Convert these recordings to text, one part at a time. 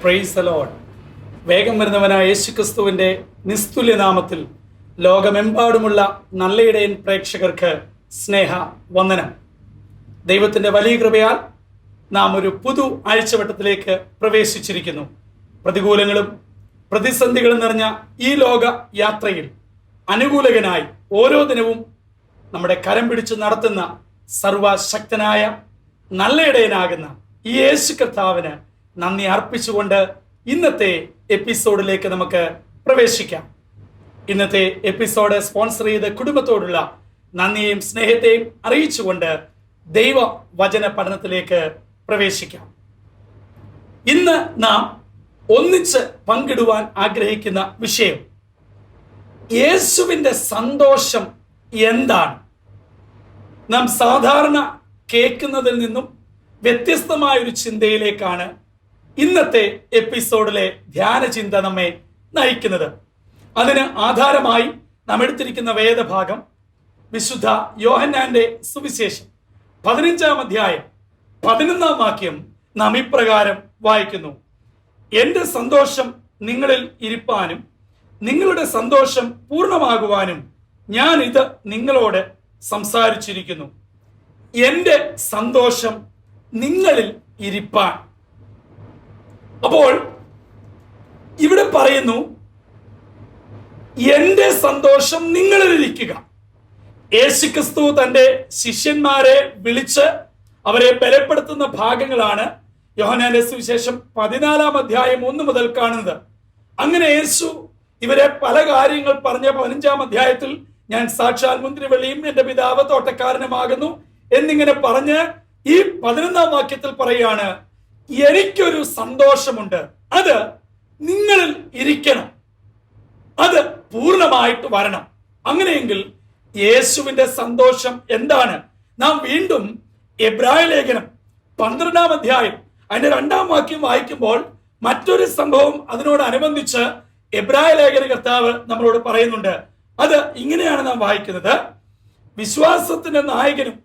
Praise the Lord. വേഗം വരുന്നവനായ യേശുക്രിസ്തുവിൻ്റെ നിസ്തുല്യ നാമത്തിൽ ലോകമെമ്പാടുമുള്ള നല്ലയിടയൻ പ്രേക്ഷകർക്ക് സ്നേഹ വന്ദനം. ദൈവത്തിൻ്റെ വലിയ കൃപയാൽ നാം ഒരു പുതു ആഴ്ചവട്ടത്തിലേക്ക് പ്രവേശിച്ചിരിക്കുന്നു. പ്രതികൂലങ്ങളും പ്രതിസന്ധികളും നിറഞ്ഞ ഈ ലോക യാത്രയിൽ അനുകൂലകനായി ഓരോ ദിനവും നമ്മുടെ കരം പിടിച്ചു നടത്തുന്ന സർവശക്തനായ നല്ലയിടയനാകുന്ന ഈ യേശു കർത്താവിന് നന്ദി അർപ്പിച്ചുകൊണ്ട് ഇന്നത്തെ എപ്പിസോഡിലേക്ക് നമുക്ക് പ്രവേശിക്കാം. ഇന്നത്തെ എപ്പിസോഡ് സ്പോൺസർ ചെയ്ത കുടുംബത്തോടുള്ള നന്ദിയെയും സ്നേഹത്തെയും അറിയിച്ചുകൊണ്ട് ദൈവ വചന പഠനത്തിലേക്ക് പ്രവേശിക്കാം. ഇന്ന് നാം ഒന്നിച്ച് പങ്കിടുവാൻ ആഗ്രഹിക്കുന്ന വിഷയം യേശുവിൻ്റെ സന്തോഷം എന്താണ്. നാം സാധാരണ കേൾക്കുന്നതിൽ നിന്നും വ്യത്യസ്തമായൊരു ചിന്തയിലേക്കാണ് ഇന്നത്തെ എപ്പിസോഡിലെ ധ്യാന ചിന്ത നമ്മെ നയിക്കുന്നത്. അതിന് ആധാരമായി നാം എടുത്തിരിക്കുന്ന വേദഭാഗം വിശുദ്ധ യോഹന്നാന്റെ സുവിശേഷം 15-ാം അധ്യായം 11-ാം വാക്യം നാം ഇപ്രകാരം വായിക്കുന്നു: എൻ്റെ സന്തോഷം നിങ്ങളിൽ ഇരിപ്പാനും നിങ്ങളുടെ സന്തോഷം പൂർണ്ണമാകുവാനും ഞാൻ ഇത് നിങ്ങളോട് സംസാരിച്ചിരിക്കുന്നു. എൻ്റെ സന്തോഷം നിങ്ങളിൽ ഇരിപ്പാൻ. അപ്പോൾ ഇവിടെ പറയുന്നു, എൻ്റെ സന്തോഷം നിങ്ങളിൽ ഇരിക്കുക. യേശുക്രിസ്തു തൻ്റെ ശിഷ്യന്മാരെ വിളിച്ച് അവരെ ബലപ്പെടുത്തുന്ന ഭാഗങ്ങളാണ് യോഹന്നാന്റെ സുവിശേഷം 14-ാം അധ്യായം 1 മുതൽ കാണുന്നത്. അങ്ങനെ യേശു ഇവരെ പല കാര്യങ്ങൾ പറഞ്ഞ 15-ാം അധ്യായത്തിൽ ഞാൻ സാക്ഷാൽ മുന്തിരിവള്ളിയും എൻ്റെ പിതാവ് തോട്ടക്കാരനുമാകുന്നു എന്നിങ്ങനെ പറഞ്ഞ് ഈ 11-ാം വാക്യത്തിൽ പറയാണ്, എനിക്കൊരു സന്തോഷമുണ്ട്, അത് നിങ്ങളിൽ ഇരിക്കണം, അത് പൂർണ്ണമായിട്ട് വരണം. അങ്ങനെയെങ്കിൽ യേശുവിന്റെ സന്തോഷം എന്താണ്? നാം വീണ്ടും എബ്രായ ലേഖനം 12-ാം അധ്യായം അതിന്റെ 2-ാം വാക്യം വായിക്കുമ്പോൾ മറ്റൊരു സംഭവം അതിനോടനുബന്ധിച്ച് എബ്രായ ലേഖന കർത്താവ് നമ്മളോട് പറയുന്നുണ്ട്. അത് ഇങ്ങനെയാണ് നാം വായിക്കുന്നത്: വിശ്വാസത്തിന്റെ നായകനും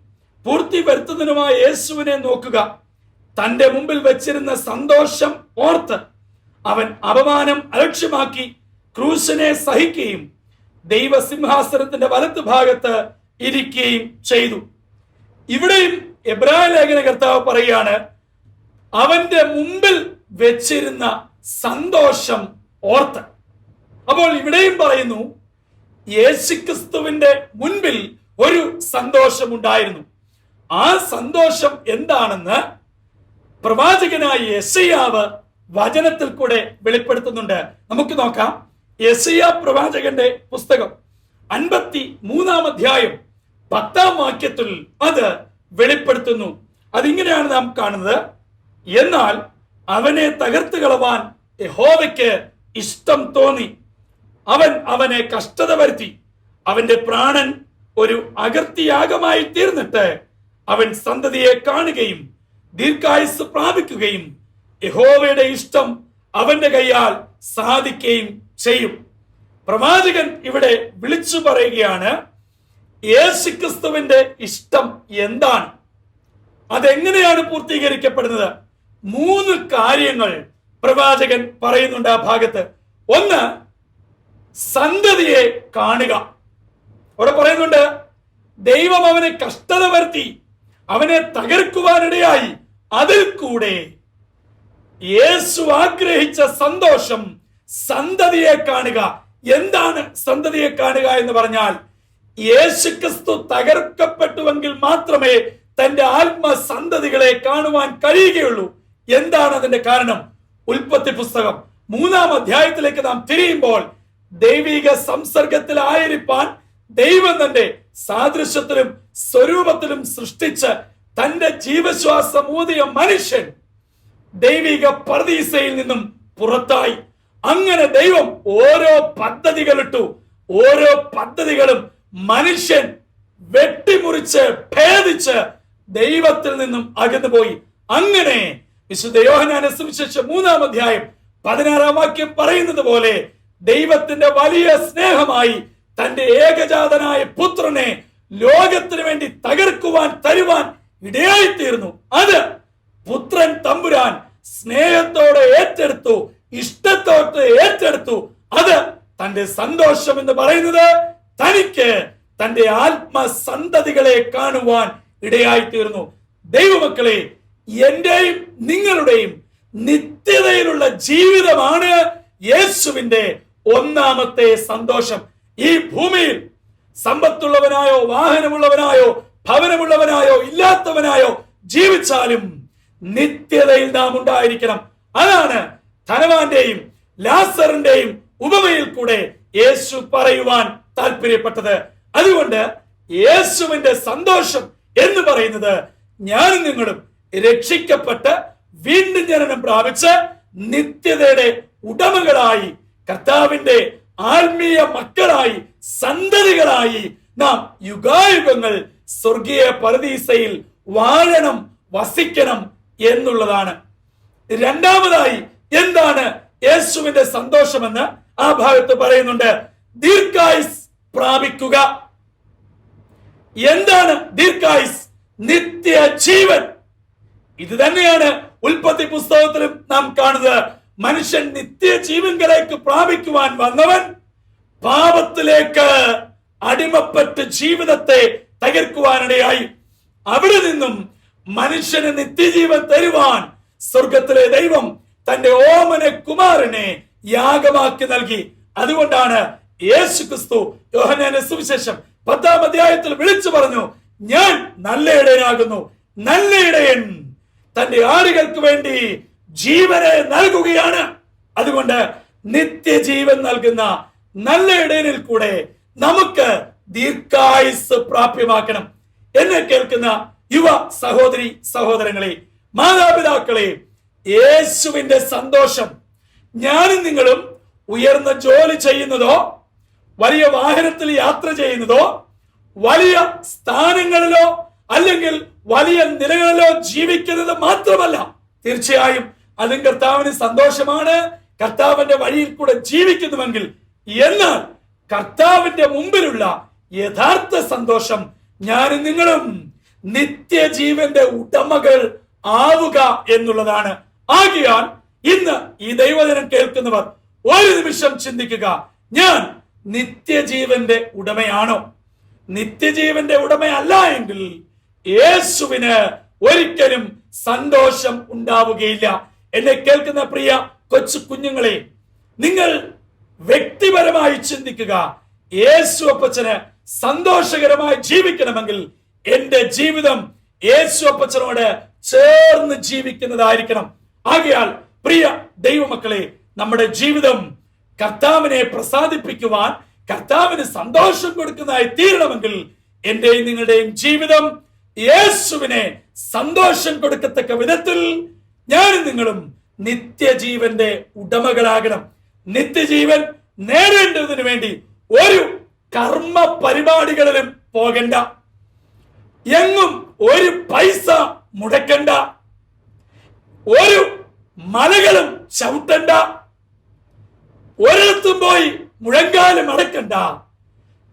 പൂർത്തി വരുത്തുന്നതിനുമായ യേശുവിനെ നോക്കുക. തന്റെ മുമ്പിൽ വെച്ചിരുന്ന സന്തോഷം ഓർത്ത് അവൻ അപമാനം അലക്ഷ്യമാക്കി ക്രൂശിനെ സഹിക്കുകയും ദൈവസിംഹാസനത്തിന്റെ വലത്ത് ഭാഗത്ത് ഇരിക്കുകയും ചെയ്തു. ഇവിടെയും എബ്രായ ലേഖന കർത്താവ് പറയുകയാണ്, അവന്റെ മുമ്പിൽ വെച്ചിരുന്ന സന്തോഷം ഓർത്ത്. അപ്പോൾ ഇവിടെയും പറയുന്നു, യേശുക്രിസ്തുവിന്റെ മുൻപിൽ ഒരു സന്തോഷം ഉണ്ടായിരുന്നു. ആ സന്തോഷം എന്താണെന്ന് പ്രവാചകനായ യെശയ്യാവ് വചനത്തിൽ കൂടെ വെളിപ്പെടുത്തുന്നുണ്ട്. നമുക്ക് നോക്കാം. യെശയ്യാ പ്രവാചകന്റെ പുസ്തകം 53-ാം അധ്യായം 10-ാം വാക്യത്തിൽ അത് വെളിപ്പെടുത്തുന്നു. അതിങ്ങനെയാണ് നാം കാണുന്നത്: എന്നാൽ അവനെ തകർത്ത് കളവാൻ യഹോവയ്ക്ക് ഇഷ്ടം തോന്നി, അവൻ അവനെ കഷ്ടത വരുത്തി, അവന്റെ പ്രാണൻ ഒരു അകൃത്യയാഗമായി തീർന്നിട്ട് അവൻ സന്തതിയെ കാണുകയും ദീർഘായുസ് പ്രാപിക്കുകയും യഹോവയുടെ ഇഷ്ടം അവന്റെ കൈയാൽ സാധിക്കുകയും ചെയ്യും. പ്രവാചകൻ ഇവിടെ വിളിച്ചു പറയുകയാണ്, യേശുക്രിസ്തുവിന്റെ ഇഷ്ടം എന്താണ്, അതെങ്ങനെയാണ് പൂർത്തീകരിക്കപ്പെടുന്നത്? 3 കാര്യങ്ങൾ പ്രവാചകൻ പറയുന്നുണ്ട് ആ ഭാഗത്ത്. ഒന്ന്, സന്തതിയെ കാണുക. അവിടെ പറയുന്നുണ്ട്, ദൈവം അവനെ കഷ്ടത വരുത്തി, അവനെ തകർക്കുവാനിടയായി. അതിൽ കൂടെ യേശു ആഗ്രഹിച്ച സന്തോഷം സന്തതിയെ കാണുക. എന്താണ് സന്തതിയെ കാണുക എന്ന് പറഞ്ഞാൽ, യേശുക്രിസ്തു തകർക്കപ്പെട്ടുവെങ്കിൽ മാത്രമേ തന്റെ ആത്മസന്തതികളെ കാണുവാൻ കഴിയുകയുള്ളൂ. എന്താണ് അതിന്റെ കാരണം? ഉൽപ്പത്തി പുസ്തകം 3-ാം അധ്യായത്തിലേക്ക് നാം തിരിയുമ്പോൾ, ദൈവിക സംസർഗത്തിലായിരിക്കാൻ ദൈവം തന്റെ സാദൃശ്യത്തിലും സ്വരൂപത്തിലും സൃഷ്ടിച്ച് തന്റെ ജീവശ്വാസം ഊതിയ മനുഷ്യൻ ദൈവിക പർദീസയിൽ നിന്നും പുറത്തായി. അങ്ങനെ ദൈവം ഓരോ പദ്ധതികളിട്ടു. ഓരോ പദ്ധതികളും മനുഷ്യൻ വെട്ടിമുറിച്ച് ഭേദിച്ച് ദൈവത്തിൽ നിന്നും അകന്നുപോയി. അങ്ങനെ വിശുദ്ധ യോഹന്നാന്റെ സുവിശേഷം 3-ാം അധ്യായം 16-ാം വാക്യം പറയുന്നത് പോലെ, ദൈവത്തിന്റെ വലിയ സ്നേഹമായി തന്റെ ഏകജാതനായ പുത്രനെ ലോകത്തിന് വേണ്ടി തകർക്കുവാൻ തരുവാൻ ഇടയായിത്തീർന്നു. അത് പുത്രൻ തമ്പുരാൻ സ്നേഹത്തോടെ ഏറ്റെടുത്തു, ഇഷ്ടത്തോടെ ഏറ്റെടുത്തു. അത് തന്റെ സന്തോഷം എന്ന് പറയുന്നത് തനിക്ക് തന്റെ ആത്മസന്തതികളെ കാണുവാൻ ഇടയായി തീർന്നു. ദൈവമക്കളെ, എന്റെയും നിങ്ങളുടെയും നിത്യതയിലുള്ള ജീവിതമാണ് യേശുവിന്റെ ഒന്നാമത്തെ സന്തോഷം. ഈ ഭൂമിയിൽ സമ്പത്തുള്ളവനായോ വാഹനമുള്ളവനായോ ഭവനമുള്ളവനായോ ഇല്ലാത്തവനായോ ജീവിച്ചാലും നിത്യതയിൽ നാം ഉണ്ടായിരിക്കണം. അതാണ് ധനവാന്റെയും ലാസറിന്റെയും ഉപമയിൽ കൂടെ യേശു പറയുവാൻ താല്പര്യപ്പെട്ടത്. അതുകൊണ്ട് യേശുവിന്റെ സന്തോഷം എന്ന് പറയുന്നത് ഞാനും നിങ്ങളും രക്ഷിക്കപ്പെട്ട് വീണ്ടും ജനനം പ്രാപിച്ച് നിത്യതയുടെ ഉടമകളായി, കർത്താവിന്റെ ആത്മീയ മക്കളായി, സന്തതികളായി നാം യുഗായുഗങ്ങൾ സ്വർഗീയ പരദീസയിൽ വാഴണം, വസിക്കണം എന്നുള്ളതാണ്. രണ്ടാമതായി എന്താണ് യേശുവിന്റെ സന്തോഷമെന്ന് ആ ഭാഗത്ത് പറയുന്നുണ്ട്. ദീർഘായുസ് പ്രാപിക്കുക. എന്താണ് ദീർഘായുസ്? നിത്യജീവൻ. ഇത് തന്നെയാണ് ഉൽപ്പത്തി പുസ്തകത്തിലും നാം കാണുന്നത്. മനുഷ്യൻ നിത്യജീവൻകളിലേക്ക് പ്രാപിക്കുവാൻ വന്നവൻ പാപത്തിലേക്ക് അടിമപ്പെട്ട് ജീവിതത്തെ തകർക്കുവാനിടയായി. അവിടെ നിന്നും മനുഷ്യന് നിത്യജീവൻ തരുവാൻ സ്വർഗത്തിലെ ദൈവം തന്റെ ഓമന കുമാരനെ യാഗമാക്കി നൽകി. അതുകൊണ്ടാണ് യേശു ക്രിസ്തു യോഹന്നാന്റെ സുവിശേഷം 10-ാം അധ്യായത്തിൽ വിളിച്ചു പറഞ്ഞു, ഞാൻ നല്ല ഇടയനാകുന്നു. നല്ല ഇടയൻ തന്റെ ആടുകൾക്ക് വേണ്ടി ജീവനെ നൽകുകയാണ്. അതുകൊണ്ട് നിത്യജീവൻ നൽകുന്ന നല്ല ഇടയനിൽ കൂടെ നമുക്ക് ദീർഘായുസ് പ്രാപ്യമാക്കണം. എന്നെ കേൾക്കുന്ന യുവ സഹോദരി സഹോദരങ്ങളെ, മാതാപിതാക്കളെ, യേശുവിന്റെ സന്തോഷം ഞാനും നിങ്ങളും ഉയർന്ന ജോലി ചെയ്യുന്നതോ വലിയ വാഹനത്തിൽ യാത്ര ചെയ്യുന്നതോ വലിയ സ്ഥാനങ്ങളിലോ അല്ലെങ്കിൽ വലിയ നിലകളിലോ ജീവിക്കുന്നത് മാത്രമല്ല. തീർച്ചയായും അതും കർത്താവിന് സന്തോഷമാണ്, കർത്താവിന്റെ വഴിയിൽ കൂടെ ജീവിക്കുന്നുവെങ്കിൽ. എന്നാൽ കർത്താവിന്റെ മുമ്പിലുള്ള യഥാർത്ഥ സന്തോഷം ഞാനും നിങ്ങളും നിത്യജീവന്റെ ഉടമകൾ ആവുക എന്നുള്ളതാണ്. ആകയാൽ ഇന്ന് ഈ ദൈവവചനം കേൾക്കുന്നവർ ഒരു നിമിഷം ചിന്തിക്കുക, ഞാൻ നിത്യജീവന്റെ ഉടമയാണോ? നിത്യജീവന്റെ ഉടമയല്ല എങ്കിൽ യേശുവിന് ഒരിക്കലും സന്തോഷം ഉണ്ടാവുകയില്ല. എന്നെ കേൾക്കുന്ന പ്രിയ കൊച്ചു കുഞ്ഞുങ്ങളെ, നിങ്ങൾ വ്യക്തിപരമായി ചിന്തിക്കുക. യേശു അപ്പച്ചന് സന്തോഷകരമായി ജീവിക്കണമെങ്കിൽ എന്റെ ജീവിതം യേശു അപ്പച്ചനോട് ചേർന്ന് ജീവിക്കുന്നതായിരിക്കണം. ആകയാൽ പ്രിയ ദൈവമക്കളെ, നമ്മുടെ ജീവിതം കർത്താവിനെ പ്രസാദിപ്പിക്കുവാൻ, കർത്താവിന് സന്തോഷം കൊടുക്കുന്നതായി തീരണമെങ്കിൽ എന്റെയും നിങ്ങളുടെയും ജീവിതം യേശുവിനെ സന്തോഷം കൊടുക്കത്തക്ക വിധത്തിൽ ഞാനും നിങ്ങളും നിത്യജീവന്റെ ഉടമകളാകണം. നിത്യജീവൻ നേടേണ്ടതിനു വേണ്ടി ഒരു കർമ്മ പരിപാടികളിലും പോകണ്ട, എങ്ങും ഒരു പൈസ മുടക്കണ്ട, ഒരു മലകളും ചവിട്ടണ്ട, ഒരിടത്തും പോയി മുഴങ്കാലും അടക്കണ്ട.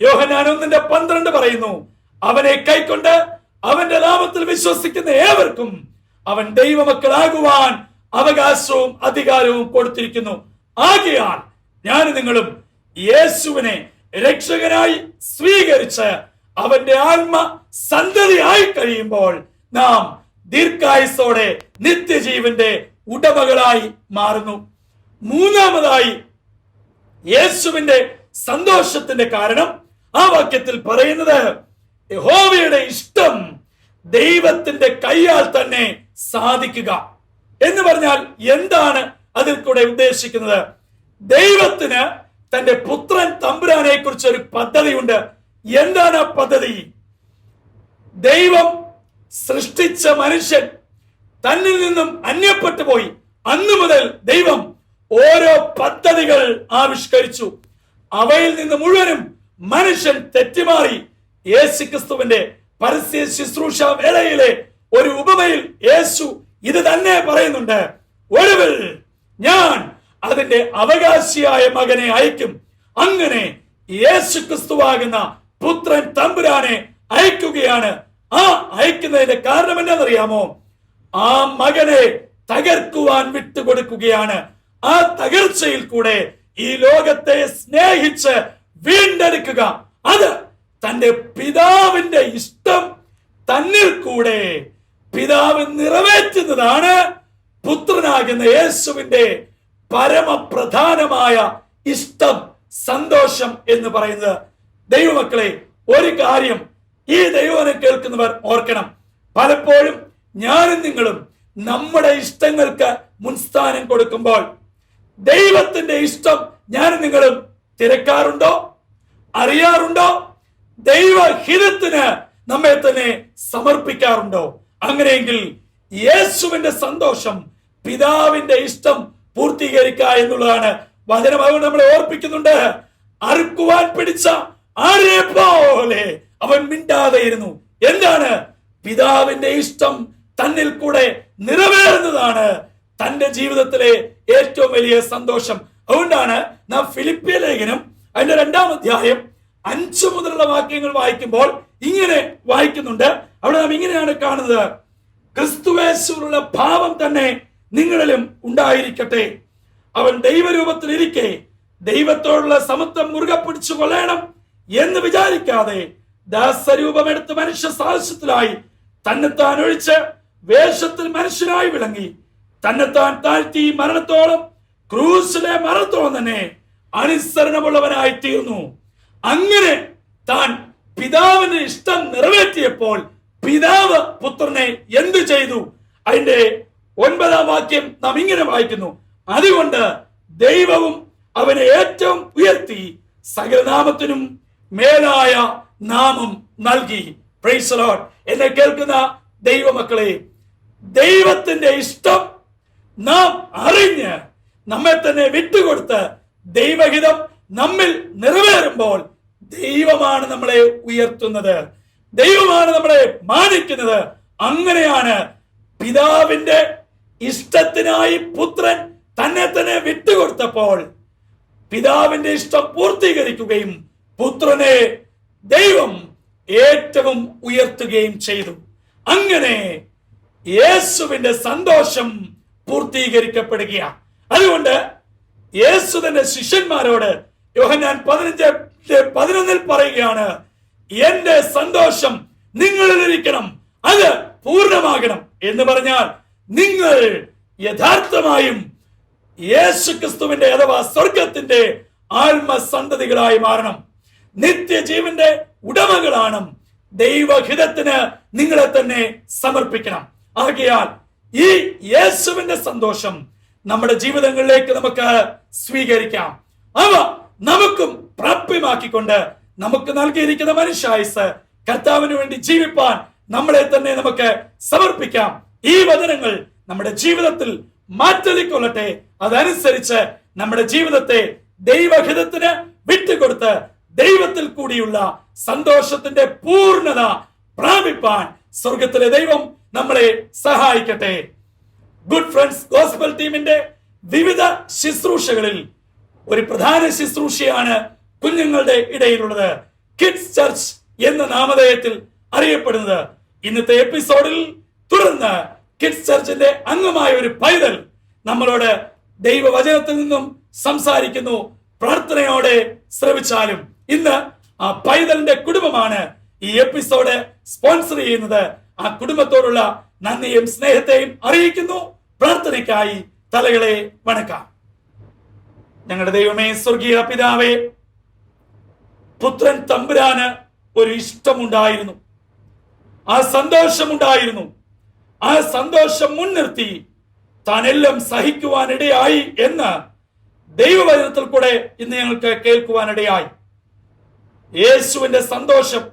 യോഹന്നാൻ 1:12 പറയുന്നു, അവനെ കൈക്കൊണ്ട് അവന്റെ നാമത്തിൽ വിശ്വസിക്കുന്ന ഏവർക്കും അവൻ ദൈവമക്കളാകുവാൻ അവകാശവും അധികാരവും കൊടുത്തിരിക്കുന്നു. ആകയാൽ ഞാൻ നിങ്ങളും യേശുവിനെ രക്ഷകനായി സ്വീകരിച്ച് അവന്റെ ആത്മ സന്തതിയായി കഴിയുമ്പോൾ നാം ദീർഘായുസോടെ നിത്യജീവന്റെ ഉടമകളായി മാറുന്നു. മൂന്നാമതായി യേശുവിന്റെ സന്തോഷത്തിന്റെ കാരണം ആ വാക്യത്തിൽ പറയുന്നത് യഹോവയുടെ ഇഷ്ടം ദൈവത്തിന്റെ കൈയാൽ തന്നെ സാധിക്കുക എന്ന് പറഞ്ഞാൽ എന്താണ് അതിൽ കൂടെ ഉദ്ദേശിക്കുന്നത്? ദൈവത്തിന് തന്റെ പുത്രൻ തമ്പുരാനെ കുറിച്ച് ഒരു പദ്ധതിയുണ്ട്. എന്താണ് ആ പദ്ധതി? ദൈവം സൃഷ്ടിച്ച മനുഷ്യൻ തന്നിൽ നിന്നും അന്യപ്പെട്ടു പോയി. അന്നു മുതൽ ദൈവം ഓരോ പദ്ധതികൾ ആവിഷ്കരിച്ചു. അവയിൽ നിന്ന് മുഴുവനും മനുഷ്യൻ തെറ്റിമാറി. യേശുക്രിസ്തുവിന്റെ പരസ്യ ശുശ്രൂഷ വേളയിലെ ഒരു ഉപമയിൽ യേശു ഇത് തന്നെ പറയുന്നുണ്ട്. ഒടുവിൽ ഞാൻ അതിന്റെ അവകാശിയായ മകനെ അയക്കും. അങ്ങനെ യേശുക്രിസ്തുവാകുന്ന പുത്രൻ തമ്പുരാനെ അയക്കുകയാണ്. ആ അയക്കുന്നതിന്റെ കാരണം എന്താണെന്നറിയാമോ? ആ മകനെ തകർക്കുവാൻ വിട്ടുകൊടുക്കുകയാണ്. ആ തകർച്ചയിൽ കൂടെ ഈ ലോകത്തെ സ്നേഹിച്ച് വീണ്ടെടുക്കുക, അത് തന്റെ പിതാവിന്റെ ഇഷ്ടം തന്നിൽ കൂടെ പിതാവ് നിറവേറ്റുന്നതാണ് പുത്രനാകുന്ന യേശുവിന്റെ പരമപ്രധാനമായ ഇഷ്ടം, സന്തോഷം എന്ന് പറയുന്നത്. ദൈവമക്കളെ, ഒരു കാര്യം ഈ ദൈവവചനം കേൾക്കുന്നവർ ഓർക്കണം. പലപ്പോഴും ഞാനും നിങ്ങളും നമ്മുടെ ഇഷ്ടങ്ങൾക്ക് മുൻസ്ഥാനം കൊടുക്കുമ്പോൾ ദൈവത്തിന്റെ ഇഷ്ടം ഞാനും നിങ്ങളും തിരക്കാറുണ്ടോ? അറിയാറുണ്ടോ? ദൈവഹിതത്തിന് നമ്മെ തന്നെ സമർപ്പിക്കാറുണ്ടോ? അങ്ങനെയെങ്കിൽ യേശുവിന്റെ സന്തോഷം, പിതാവിന്റെ ഇഷ്ടം പൂർത്തീകരിക്കുക എന്നുള്ളതാണ് വചനം. അതുകൊണ്ട് നമ്മളെ ഓർപ്പിക്കുന്നുണ്ട്, അറുക്കുവാൻ പിടിച്ച ആരെ പോലെ അവൻ മിണ്ടാതെയിരുന്നു. എന്താണ്? പിതാവിന്റെ ഇഷ്ടം തന്നിൽ കൂടെ നിറവേറുന്നതാണ് തന്റെ ജീവിതത്തിലെ ഏറ്റവും വലിയ സന്തോഷം. അതുകൊണ്ടാണ് നാം ഫിലിപ്പിയ ലേഖനം അതിന്റെ 2-ാം അധ്യായം 5 മുതലുള്ള വാക്യങ്ങൾ വായിക്കുമ്പോൾ ഇങ്ങനെ വായിക്കുന്നുണ്ട്. അവിടെ നാം ഇങ്ങനെയാണ് കാണുന്നത്: ക്രിസ്തുയേശുവിലുള്ള ഭാവം തന്നെ നിങ്ങളിലും ഉണ്ടായിരിക്കട്ടെ. അവൻ ദൈവരൂപത്തിൽ ഇരിക്കെ ദൈവത്തോടുള്ള സമത്വം മുറുകെ പിടിച്ചു കൊള്ളണം എന്ന് വിചാരിക്കാതെ ദാസരൂപമെടുത്ത് മനുഷ്യ സാദൃശ്യത്തിലായി തന്നെത്താൻ ഒഴിച്ച് വേഷത്തിൽ മനുഷ്യനായി വിളങ്ങി തന്നെത്താൻ താഴ്ത്തി മരണത്തോളം, ക്രൂശിലെ മരണത്തോളം തന്നെ അനുസരണമുള്ളവനായി തീർന്നു. അങ്ങനെ താൻ പിതാവിന്റെ ഇഷ്ടം നിറവേറ്റിയപ്പോൾ പിതാവ് പുത്രനെ എന്തു ചെയ്തു? അതിന്റെ 9-ാം വാക്യം നാം ഇങ്ങനെ വായിക്കുന്നു: അതുകൊണ്ട് ദൈവവും അവനെ ഏറ്റവും ഉയർത്തി സകലനാമത്തിനും മേലായ നാമം നൽകി. Praise the Lord. എന്നെ കേൾക്കുന്ന ദൈവമക്കളെ, ദൈവത്തിന്റെ ഇഷ്ടം നാം അറിഞ്ഞ് നമ്മെ തന്നെ വിട്ടുകൊടുത്ത് ദൈവഹിതം നമ്മിൽ നിറവേറുമ്പോൾ ദൈവമാണ് നമ്മളെ ഉയർത്തുന്നത്, ദൈവമാണ് നമ്മളെ മാനിക്കുന്നത്. അങ്ങനെയാണ് പിതാവിന്റെ ഇഷ്ടത്തിനായി പുത്രൻ തന്നെ തന്നെ വിട്ടുകൊടുത്തപ്പോൾ പിതാവിന്റെ ഇഷ്ടം പൂർത്തീകരിക്കുകയും പുത്രനെ ദൈവം ഏറ്റവും ഉയർത്തുകയും ചെയ്തു. അങ്ങനെ യേശുവിന്റെ സന്തോഷം പൂർത്തീകരിക്കപ്പെടുകയാണ്. അതുകൊണ്ട് യേശു തന്റെ ശിഷ്യന്മാരോട് യോഹന്നാൻ 15:11 പറയുകയാണ്: എന്റെ സന്തോഷം നിങ്ങളിലിരിക്കണം, അത് പൂർണ്ണമാകണം. എന്ന് പറഞ്ഞാൽ നിങ്ങൾ യഥാർത്ഥമായും യേശു ക്രിസ്തുവിന്റെ അഥവാ സ്വർഗത്തിന്റെ ആത്മസന്തതികളായി മാറണം, നിത്യജീവന്റെ ഉടമകളാണ്. ദൈവഹിതത്തിന് നിങ്ങളെ തന്നെ സമർപ്പിക്കണം. ആകയാൽ ഈ യേശുവിന്റെ സന്തോഷം നമ്മുടെ ജീവിതങ്ങളിലേക്ക് നമുക്ക് സ്വീകരിക്കാം. അവ നമുക്കും പ്രാപ്യമാക്കിക്കൊണ്ട് നമുക്ക് നൽകിയിരിക്കുന്ന മനുഷ്യായുസ് കർത്താവിന് വേണ്ടി ജീവിപ്പാൻ നമ്മളെ തന്നെ നമുക്ക് സമർപ്പിക്കാം. ഈ വചനങ്ങൾ നമ്മുടെ ജീവിതത്തിൽ മാറ്റലിക്കൊള്ളട്ടെ. അതനുസരിച്ച് നമ്മുടെ ജീവിതത്തെ ദൈവഹിതത്തിന് വിട്ടുകൊടുത്ത് ദൈവത്തിൽ കൂടിയുള്ള സന്തോഷത്തിന്റെ പൂർണ്ണത പ്രാപിപ്പാൻ സ്വർഗത്തിലെ ദൈവം നമ്മളെ സഹായിക്കട്ടെ. ഗുഡ് ഫ്രണ്ട്സ് ഗോസ്പൽ ടീമിന്റെ വിവിധ ശുശ്രൂഷകളിൽ ഒരു പ്രധാന ശുശ്രൂഷയാണ് കുഞ്ഞുങ്ങളുടെ ഇടയിലുള്ളത്. കിഡ്സ് ചർച്ച് എന്ന നാമധേയത്തിൽ അറിയപ്പെടുന്നത്. ഇന്നത്തെ എപ്പിസോഡിൽ തുടർന്ന് കിഡ്സ് ചർച്ചിന്റെ അംഗമായ ഒരു പൈതൽ നമ്മളോട് ദൈവവചനത്തിൽ നിന്നും സംസാരിക്കുന്നു. പ്രാർത്ഥനയോടെ ശ്രവിച്ചാലും. ഇന്ന് ആ പൈതലിന്റെ കുടുംബമാണ് ഈ എപ്പിസോഡ് സ്പോൺസർ ചെയ്യുന്നത്. ആ കുടുംബത്തോടുള്ള നന്ദിയും സ്നേഹത്തെയും അറിയിക്കുന്നു. പ്രാർത്ഥനയ്ക്കായി തലകളെ വണക്കാം. ഞങ്ങളുടെ ദൈവമേ, സ്വർഗീയ പിതാവേ, പുത്രൻ തമ്പുരാന് ഒരു ഇഷ്ടമുണ്ടായിരുന്നു, ആ സന്തോഷമുണ്ടായിരുന്നു. ആ സന്തോഷം മുൻനിർത്തി താനെല്ലാം സഹിക്കുവാനിടയായി എന്ന് ദൈവവചനത്തിൽ കൂടെ ഇന്ന് ഞങ്ങൾക്ക് കേൾക്കുവാനിടയായി. യേശുവിന്റെ സന്തോഷം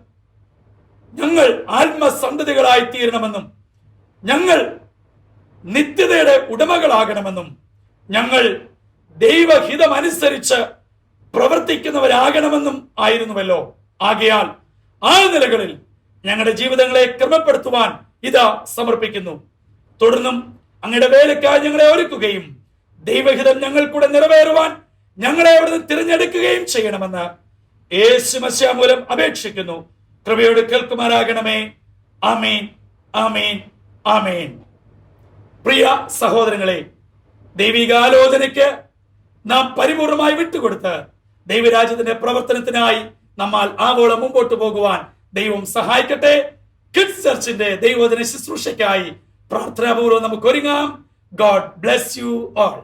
ഞങ്ങൾ ആത്മസന്തതികളായി തീരണമെന്നും ഞങ്ങൾ നിത്യതയുടെ ഉടമകളാകണമെന്നും ഞങ്ങൾ ദൈവഹിതമനുസരിച്ച് പ്രവർത്തിക്കുന്നവരാകണമെന്നും ആയിരുന്നുവല്ലോ. ആകയാൽ ആ നിലകളിൽ ഞങ്ങളുടെ ജീവിതങ്ങളെ ക്രമപ്പെടുത്തുവാൻ ഇതാ സമർപ്പിക്കുന്നു. തുടർന്നും അങ്ങയുടെ വേലക്കായി ഞങ്ങളെ ഒരുക്കുകയും ദൈവഹിതം ഞങ്ങൾ കൂടെ നിറവേറുവാൻ ഞങ്ങളെ അവിടുന്ന് തിരഞ്ഞെടുക്കുകയും ചെയ്യണമെന്ന് യേശു മശിഹ മൂലം അപേക്ഷിക്കുന്നു. കൃപയോട് കേൾക്കുമാറാകണമേ. ആമേൻ, ആമേൻ, ആമേൻ. പ്രിയ സഹോദരങ്ങളെ, ദൈവികാലോചനയ്ക്ക് നാം പരിപൂർണമായി വിട്ടുകൊടുത്ത് ദൈവരാജ്യത്തിന്റെ പ്രവർത്തനത്തിനായി നമ്മൾ ആവോളം മുമ്പോട്ട് പോകുവാൻ ദൈവം സഹായിക്കട്ടെ. കിഡ്സ് ചർച്ചിന്റെ ദൈവോധന ശുശ്രൂഷയ്ക്കായി പ്രാർത്ഥനാപൂർവ്വം നമുക്ക് ഒരുങ്ങാം. God bless you all.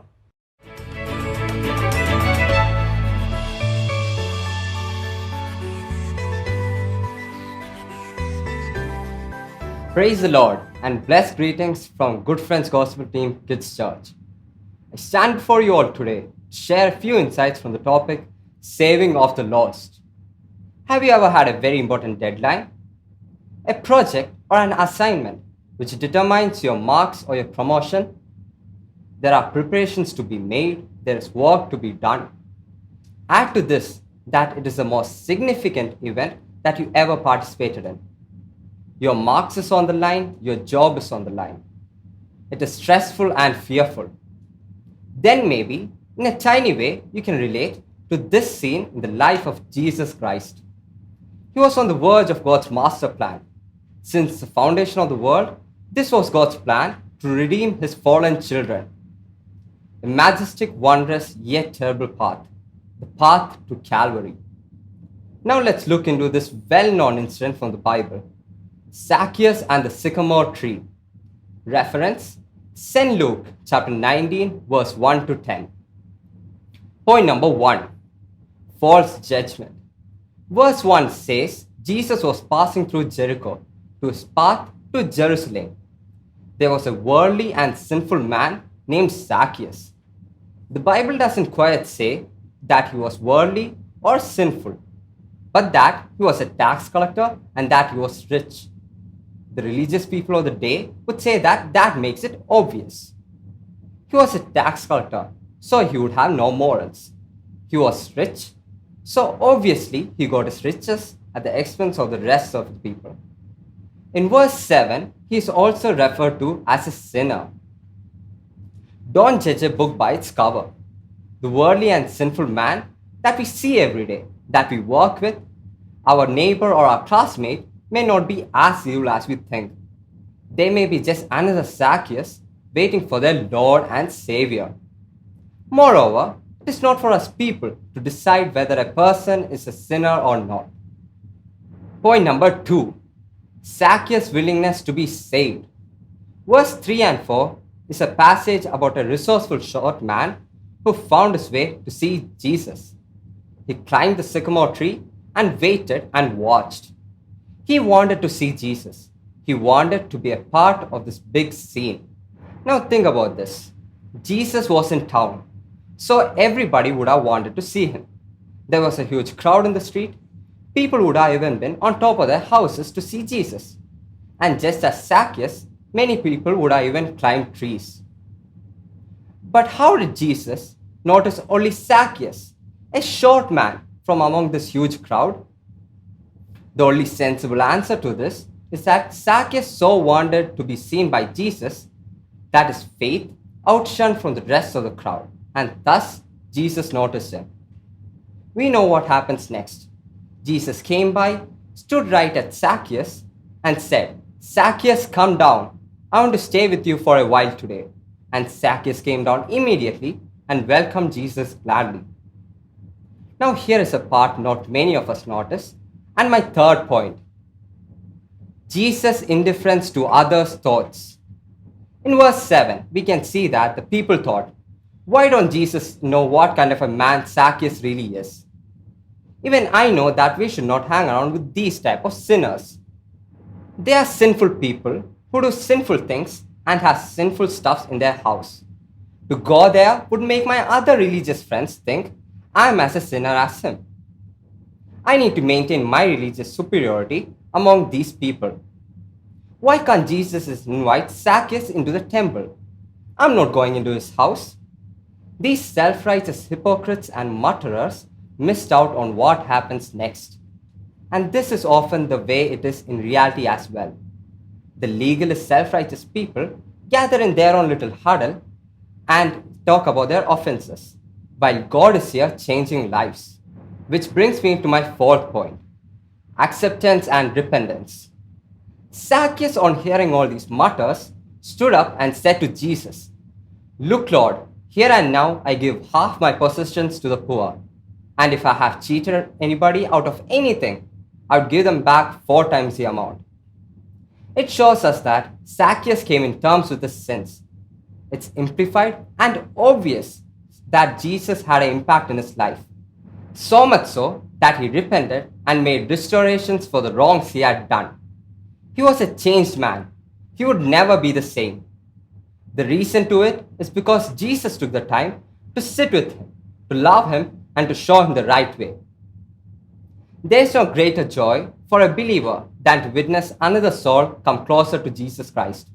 Praise the Lord and blessed greetings from Good Friends Gospel Team Kids Church. I stand before you all today to share a few insights from the topic Saving of the Lost. Have you ever had a very important deadline? A project or an assignment which determines your marks or your promotion? There are preparations to be made, there is work to be done. Add to this that it is the most significant event that you ever participated in. Your marks is on the line, your job is on the line. It is stressful and fearful. Then maybe, in a tiny way, you can relate to this scene in the life of Jesus Christ. He was on the verge of God's master plan. Since the foundation of the world, this was God's plan to redeem his fallen children. A majestic, wondrous, yet terrible path. The path to Calvary. Now let's look into this well-known incident from the Bible. Zacchaeus and the sycamore tree. Reference, St. Luke chapter 19 verse 1 to 10. Point number 1. False judgment. Verse 1 says Jesus was passing through Jericho to his path to Jerusalem. There was a worldly and sinful man named Zacchaeus. The Bible doesn't quite say that he was worldly or sinful, but that he was a tax collector and that he was rich. The religious people of the day would say that that makes it obvious. He was a tax collector, so he would have no morals. He was rich, so obviously he got his riches at the expense of the rest of the people. In verse 7, he is also referred to as a sinner. Don't judge a book by its cover. The worldly and sinful man that we see every day, that we work with, our neighbor or our classmate, may not be as evil as we think. They may be just another Zacchaeus waiting for their Lord and Savior. Moreover, it is not for us people to decide whether a person is a sinner or not. Point number 2. Zacchaeus' willingness to be saved. Verse 3 and 4 is a passage about a resourceful short man who found his way to see Jesus. He climbed the sycamore tree and waited and watched. He wanted to see Jesus. He wanted to be a part of this big scene. Now think about this. Jesus was in town, so everybody would have wanted to see him. There was a huge crowd in the street. People would have even been on top of their houses to see Jesus. And just as Zacchaeus, many people would have even climbed trees. But how did Jesus notice only Zacchaeus, a short man, from among this huge crowd? The only sensible answer to this is that Zacchaeus so wanted to be seen by Jesus that his faith outshone from the rest of the crowd, and thus Jesus noticed him. We know what happens next. Jesus came by, stood right at Zacchaeus, and said, "Zacchaeus, come down. I want to stay with you for a while today." And Zacchaeus came down immediately and welcomed Jesus gladly. Now here is a part not many of us notice, and my third point. Jesus' indifference to others' thoughts. In verse 7, we can see that the people thought, why don't Jesus know what kind of a man Zacchaeus really is? Even I know that we should not hang around with these type of sinners. They are sinful people who do sinful things and have sinful stuffs in their house. To go there would make my other religious friends think I am as a sinner as him. I need to maintain my religious superiority among these people. Why can't Jesus invite Zacchaeus into the temple? I'm not going into his house. These self-righteous hypocrites and mutterers missed out on what happens next. And this is often the way it is in reality as well. The legalist self-righteous people gather in their own little huddle and talk about their offenses, while God is here changing lives. Which brings me to my fourth point, acceptance and repentance. Zacchaeus, on hearing all these mutters, stood up and said to Jesus, "Look, Lord, here and now I give half my possessions to the poor. And if I have cheated anybody out of anything, I would give them back 4 times the amount." It shows us that Zacchaeus came in terms with his sins. It's implied and obvious that Jesus had an impact in his life. So much so that he repented and made restorations for the wrongs he had done. He was a changed man. He would never be the same. The reason to it is because Jesus took the time to sit with him, to love him, and to show him the right way. There is no greater joy for a believer than to witness another soul come closer to Jesus Christ.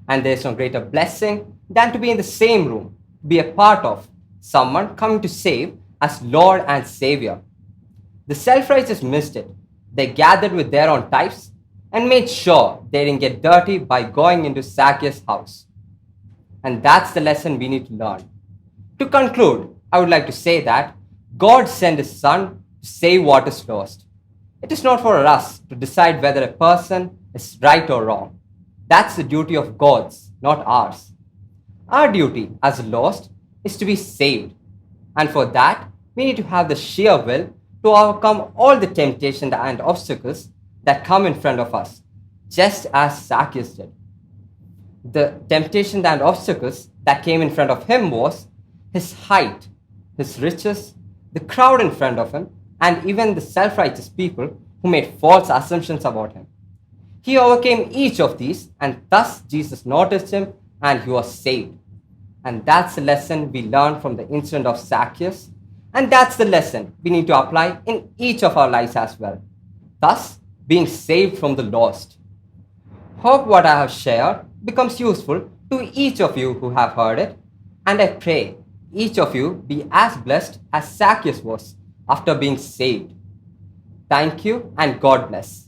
And there is no greater blessing than to be in the same room, be a part of someone coming to save as Lord and Savior. The self-righteous missed it. They gathered with their own types and made sure they didn't get dirty by going into Zacchaeus' house. And that's the lesson we need to learn. To conclude, I would like to say that God sent His Son to save what is lost. It is not for us to decide whether a person is right or wrong. That's the duty of God's, not ours. Our duty as lost is to be saved. And for that, we need to have the sheer will to overcome all the temptations and obstacles that come in front of us, just as Zacchaeus did. The temptations and obstacles that came in front of him was his height, his riches, the crowd in front of him, and even the self-righteous people who made false assumptions about him. He overcame each of these, and thus Jesus noticed him and he was saved. And that's the lesson we learn from the incident of Zacchaeus, and that's the lesson we need to apply in each of our lives as well. Thus, being saved from the lost. Hope what I have shared becomes useful to each of you who have heard it, and I pray each of you be as blessed as Zacchaeus was after being saved. Thank you and God bless.